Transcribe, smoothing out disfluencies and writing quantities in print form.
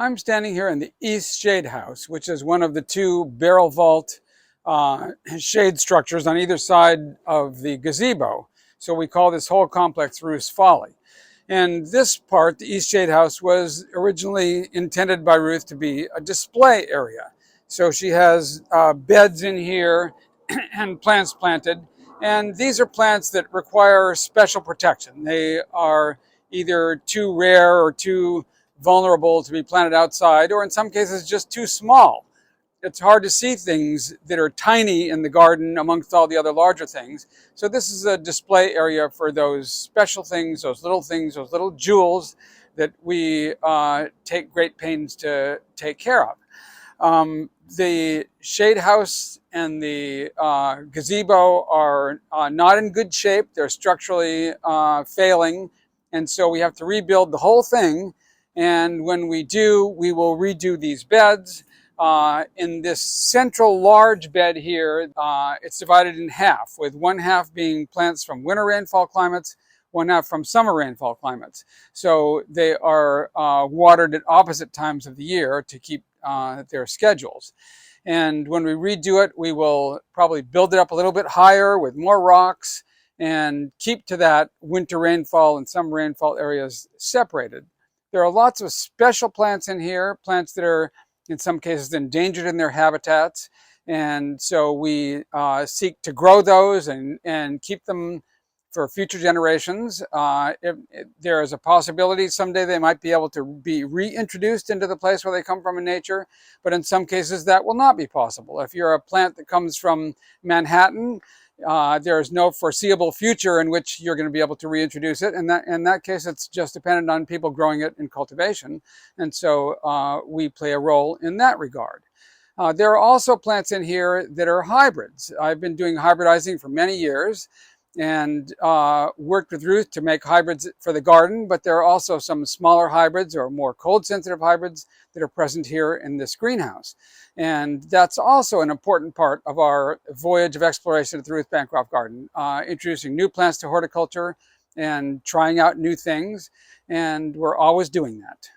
I'm standing here in the East Shade House, which is one of the two barrel vault shade structures on either side of the gazebo. So we call this whole complex Ruth's Folly. And this part, the East Shade House, was originally intended by Ruth to be a display area. So she has beds in here and plants planted. And these are plants that require special protection. They are either too rare or too vulnerable to be planted outside, or in some cases just too small. It's hard to see things that are tiny in the garden amongst all the other larger things. So this is a display area for those special things, those little jewels that we take great pains to take care of. The shade house and the gazebo are not in good shape. They're structurally failing, and so we have to rebuild the whole thing. And when we do, we will redo these beds. In this central large bed here, it's divided in half, with one half being plants from winter rainfall climates, one half from summer rainfall climates. So they are watered at opposite times of the year to keep their schedules. And when we redo it, we will probably build it up a little bit higher with more rocks and keep to that winter rainfall and summer rainfall areas separated. There are lots of special plants in here, plants that are in some cases endangered in their habitats. And so we seek to grow those and keep them for future generations. If there is a possibility someday they might be able to be reintroduced into the place where they come from in nature, but in some cases that will not be possible. If you're a plant that comes from Manhattan, there is no foreseeable future in which you're going to be able to reintroduce it. And in that case, it's just dependent on people growing it in cultivation. And so we play a role in that regard. There are also plants in here that are hybrids. I've been doing hybridizing for many years and worked with Ruth to make hybrids for the garden, but there are also some smaller hybrids or more cold sensitive hybrids that are present here in this greenhouse. And that's also an important part of our voyage of exploration at the Ruth Bancroft Garden, introducing new plants to horticulture and trying out new things. And we're always doing that.